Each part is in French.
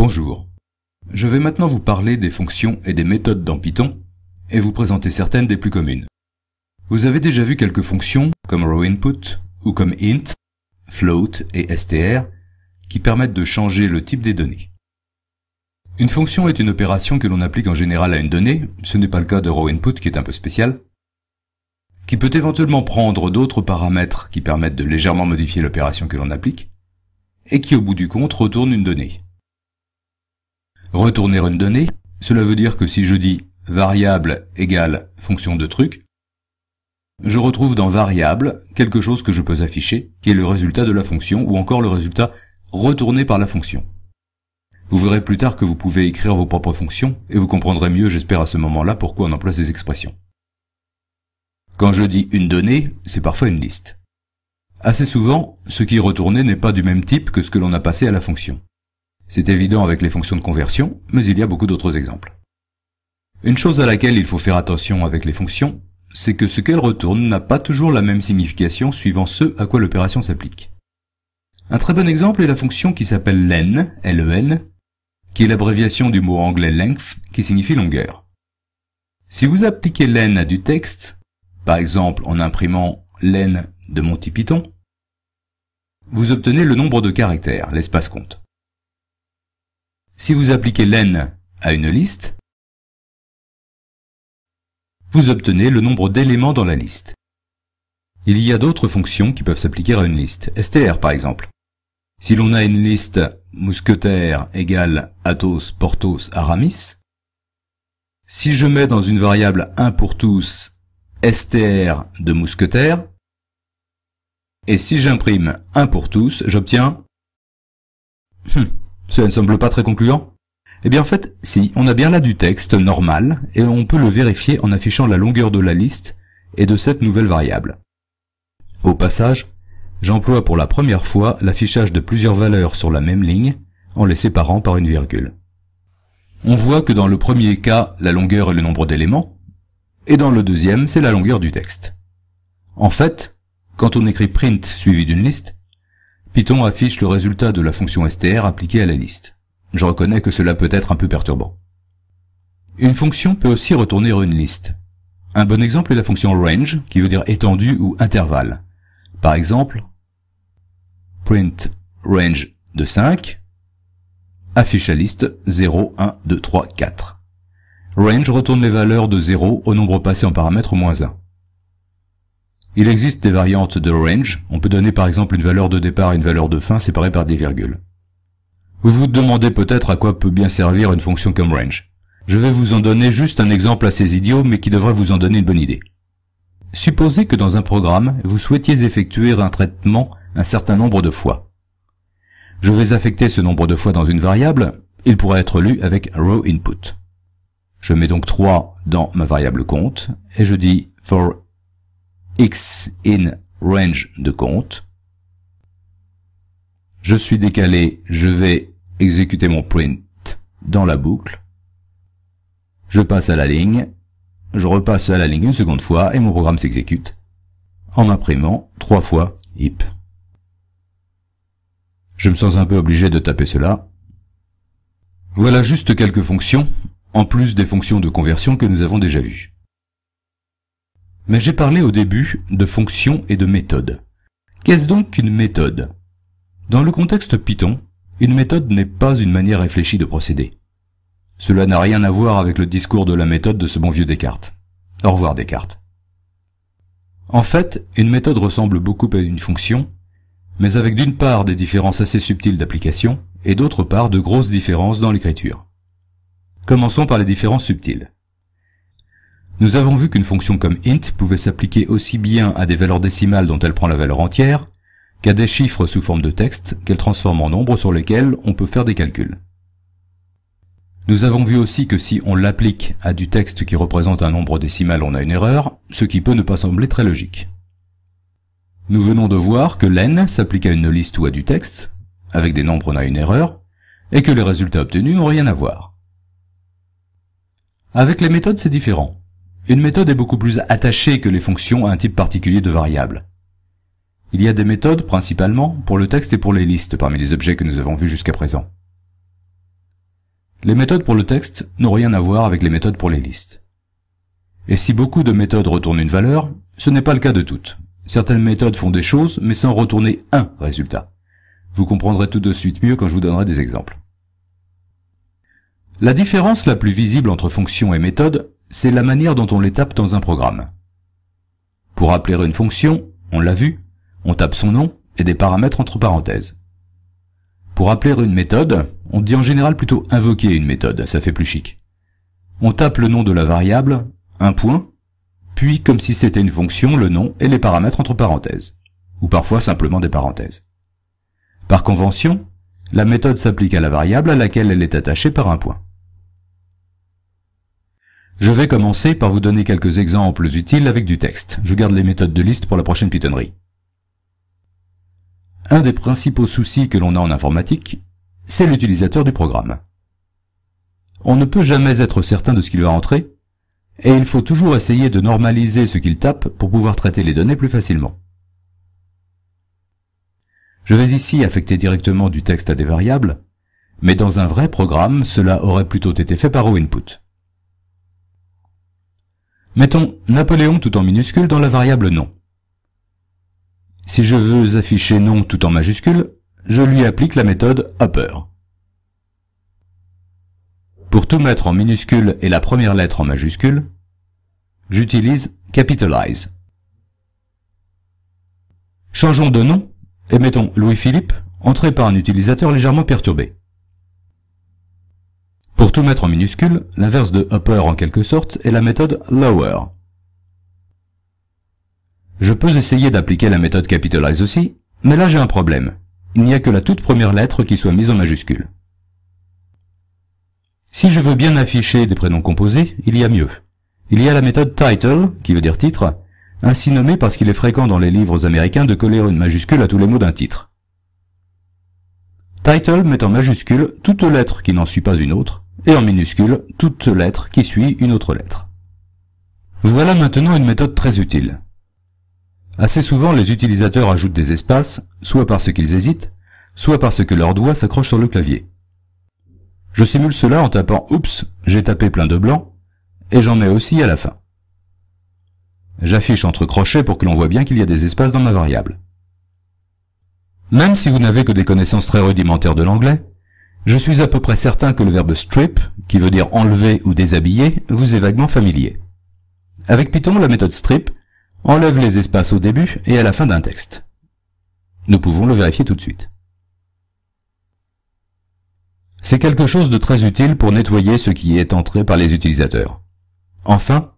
Bonjour. Je vais maintenant vous parler des fonctions et des méthodes dans Python et vous présenter certaines des plus communes. Vous avez déjà vu quelques fonctions comme rowInput ou comme int, float et str qui permettent de changer le type des données. Une fonction est une opération que l'on applique en général à une donnée, ce n'est pas le cas de rowInput qui est un peu spécial, qui peut éventuellement prendre d'autres paramètres qui permettent de légèrement modifier l'opération que l'on applique, et qui au bout du compte retourne une donnée. Retourner une donnée, cela veut dire que si je dis variable égale fonction de truc, je retrouve dans variable quelque chose que je peux afficher, qui est le résultat de la fonction, ou encore le résultat retourné par la fonction. Vous verrez plus tard que vous pouvez écrire vos propres fonctions, et vous comprendrez mieux, j'espère à ce moment-là, pourquoi on emploie ces expressions. Quand je dis une donnée, c'est parfois une liste. Assez souvent, ce qui est retourné n'est pas du même type que ce que l'on a passé à la fonction. C'est évident avec les fonctions de conversion, mais il y a beaucoup d'autres exemples. Une chose à laquelle il faut faire attention avec les fonctions, c'est que ce qu'elles retournent n'a pas toujours la même signification suivant ce à quoi l'opération s'applique. Un très bon exemple est la fonction qui s'appelle len, L-E-N, qui est l'abréviation du mot anglais length, qui signifie longueur. Si vous appliquez len à du texte, par exemple en imprimant len de Monty Python, vous obtenez le nombre de caractères, l'espace compte. Si vous appliquez len à une liste, vous obtenez le nombre d'éléments dans la liste. Il y a d'autres fonctions qui peuvent s'appliquer à une liste, str par exemple. Si l'on a une liste mousquetaire égale Athos, Porthos, Aramis, si je mets dans une variable 1 pour tous str de mousquetaire, et si j'imprime 1 pour tous, j'obtiens... Cela ne semble pas très concluant? Eh bien en fait, si, on a bien là du texte normal, et on peut le vérifier en affichant la longueur de la liste et de cette nouvelle variable. Au passage, j'emploie pour la première fois l'affichage de plusieurs valeurs sur la même ligne, en les séparant par une virgule. On voit que dans le premier cas, la longueur est le nombre d'éléments, et dans le deuxième, c'est la longueur du texte. En fait, quand on écrit print suivi d'une liste, Python affiche le résultat de la fonction str appliquée à la liste. Je reconnais que cela peut être un peu perturbant. Une fonction peut aussi retourner une liste. Un bon exemple est la fonction range, qui veut dire étendue ou intervalle. Par exemple, print range de 5, affiche la liste 0, 1, 2, 3, 4. Range retourne les valeurs de 0 au nombre passé en paramètre moins 1. Il existe des variantes de range, on peut donner par exemple une valeur de départ et une valeur de fin séparées par des virgules. Vous vous demandez peut-être à quoi peut bien servir une fonction comme range. Je vais vous en donner juste un exemple assez idiot mais qui devrait vous en donner une bonne idée. Supposez que dans un programme, vous souhaitiez effectuer un traitement un certain nombre de fois. Je vais affecter ce nombre de fois dans une variable, il pourrait être lu avec rowInput. Je mets donc 3 dans ma variable compte et je dis for x in range de compte. Je suis décalé, je vais exécuter mon print dans la boucle. Je passe à la ligne, je repasse à la ligne une seconde fois et mon programme s'exécute en imprimant 3 fois hip. Je me sens un peu obligé de taper cela. Voilà juste quelques fonctions, en plus des fonctions de conversion que nous avons déjà vues. Mais j'ai parlé au début de fonctions et de méthodes. Qu'est-ce donc qu'une méthode? Dans le contexte Python, une méthode n'est pas une manière réfléchie de procéder. Cela n'a rien à voir avec le discours de la méthode de ce bon vieux Descartes. Au revoir Descartes. En fait, une méthode ressemble beaucoup à une fonction, mais avec d'une part des différences assez subtiles d'application, et d'autre part de grosses différences dans l'écriture. Commençons par les différences subtiles. Nous avons vu qu'une fonction comme int pouvait s'appliquer aussi bien à des valeurs décimales dont elle prend la valeur entière, qu'à des chiffres sous forme de texte qu'elle transforme en nombres sur lesquels on peut faire des calculs. Nous avons vu aussi que si on l'applique à du texte qui représente un nombre décimal, on a une erreur, ce qui peut ne pas sembler très logique. Nous venons de voir que len s'applique à une liste ou à du texte, avec des nombres on a une erreur, et que les résultats obtenus n'ont rien à voir. Avec les méthodes c'est différent. Une méthode est beaucoup plus attachée que les fonctions à un type particulier de variable. Il y a des méthodes, principalement, pour le texte et pour les listes parmi les objets que nous avons vus jusqu'à présent. Les méthodes pour le texte n'ont rien à voir avec les méthodes pour les listes. Et si beaucoup de méthodes retournent une valeur, ce n'est pas le cas de toutes. Certaines méthodes font des choses, mais sans retourner un résultat. Vous comprendrez tout de suite mieux quand je vous donnerai des exemples. La différence la plus visible entre fonction et méthode, c'est la manière dont on les tape dans un programme. Pour appeler une fonction, on l'a vu, on tape son nom et des paramètres entre parenthèses. Pour appeler une méthode, on dit en général plutôt invoquer une méthode, ça fait plus chic. On tape le nom de la variable, un point, puis comme si c'était une fonction, le nom et les paramètres entre parenthèses, ou parfois simplement des parenthèses. Par convention, la méthode s'applique à la variable à laquelle elle est attachée par un point. Je vais commencer par vous donner quelques exemples utiles avec du texte. Je garde les méthodes de liste pour la prochaine pitonnerie. Un des principaux soucis que l'on a en informatique, c'est l'utilisateur du programme. On ne peut jamais être certain de ce qu'il va entrer, et il faut toujours essayer de normaliser ce qu'il tape pour pouvoir traiter les données plus facilement. Je vais ici affecter directement du texte à des variables, mais dans un vrai programme, cela aurait plutôt été fait par OInput. Mettons Napoléon tout en minuscule dans la variable nom. Si je veux afficher nom tout en majuscule, je lui applique la méthode upper. Pour tout mettre en minuscule et la première lettre en majuscule, j'utilise capitalize. Changeons de nom et mettons Louis-Philippe, entré par un utilisateur légèrement perturbé. Pour tout mettre en minuscule, l'inverse de upper en quelque sorte est la méthode lower. Je peux essayer d'appliquer la méthode capitalize aussi, mais là j'ai un problème. Il n'y a que la toute première lettre qui soit mise en majuscule. Si je veux bien afficher des prénoms composés, il y a mieux. Il y a la méthode title, qui veut dire titre, ainsi nommée parce qu'il est fréquent dans les livres américains de coller une majuscule à tous les mots d'un titre. Title met en majuscule toute lettre qui n'en suit pas une autre, et en minuscule toute lettre qui suit une autre lettre. Voilà maintenant une méthode très utile. Assez souvent, les utilisateurs ajoutent des espaces, soit parce qu'ils hésitent, soit parce que leurs doigts s'accrochent sur le clavier. Je simule cela en tapant « Oups, j'ai tapé plein de blanc » et j'en mets aussi à la fin. J'affiche entre crochets pour que l'on voit bien qu'il y a des espaces dans ma variable. Même si vous n'avez que des connaissances très rudimentaires de l'anglais, je suis à peu près certain que le verbe strip, qui veut dire enlever ou déshabiller, vous est vaguement familier. Avec Python, la méthode strip enlève les espaces au début et à la fin d'un texte. Nous pouvons le vérifier tout de suite. C'est quelque chose de très utile pour nettoyer ce qui est entré par les utilisateurs. Enfin,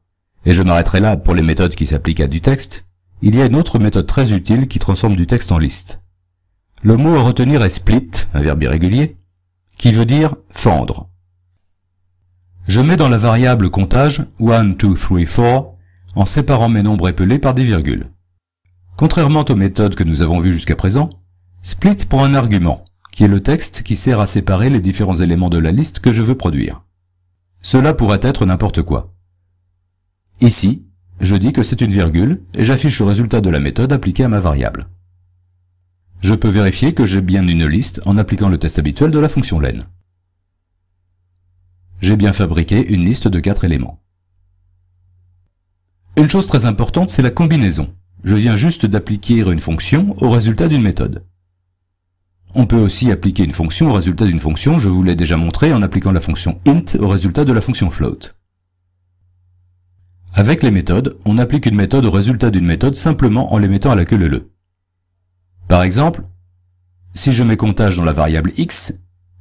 et je m'arrêterai là pour les méthodes qui s'appliquent à du texte, il y a une autre méthode très utile qui transforme du texte en liste. Le mot à retenir est split, un verbe irrégulier, qui veut dire fendre. Je mets dans la variable comptage 1, 2, 3, 4 en séparant mes nombres épelés par des virgules. Contrairement aux méthodes que nous avons vues jusqu'à présent, split prend un argument, qui est le texte qui sert à séparer les différents éléments de la liste que je veux produire. Cela pourrait être n'importe quoi. Ici, je dis que c'est une virgule et j'affiche le résultat de la méthode appliquée à ma variable. Je peux vérifier que j'ai bien une liste en appliquant le test habituel de la fonction len. J'ai bien fabriqué une liste de 4 éléments. Une chose très importante, c'est la combinaison. Je viens juste d'appliquer une fonction au résultat d'une méthode. On peut aussi appliquer une fonction au résultat d'une fonction, je vous l'ai déjà montré en appliquant la fonction int au résultat de la fonction float. Avec les méthodes, on applique une méthode au résultat d'une méthode simplement en les mettant à la queue leu-leu. Par exemple, si je mets comptage dans la variable x,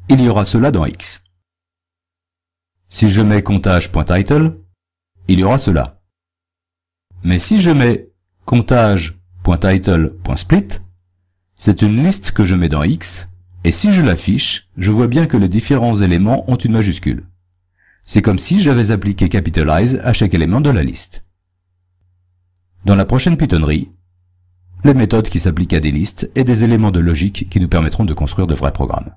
il y aura cela dans x. Si je mets comptage.title, il y aura cela. Mais si je mets comptage.title.split, c'est une liste que je mets dans x, et si je l'affiche, je vois bien que les différents éléments ont une majuscule. C'est comme si j'avais appliqué capitalize à chaque élément de la liste. Dans la prochaine pitonnerie, les méthodes qui s'appliquent à des listes et des éléments de logique qui nous permettront de construire de vrais programmes.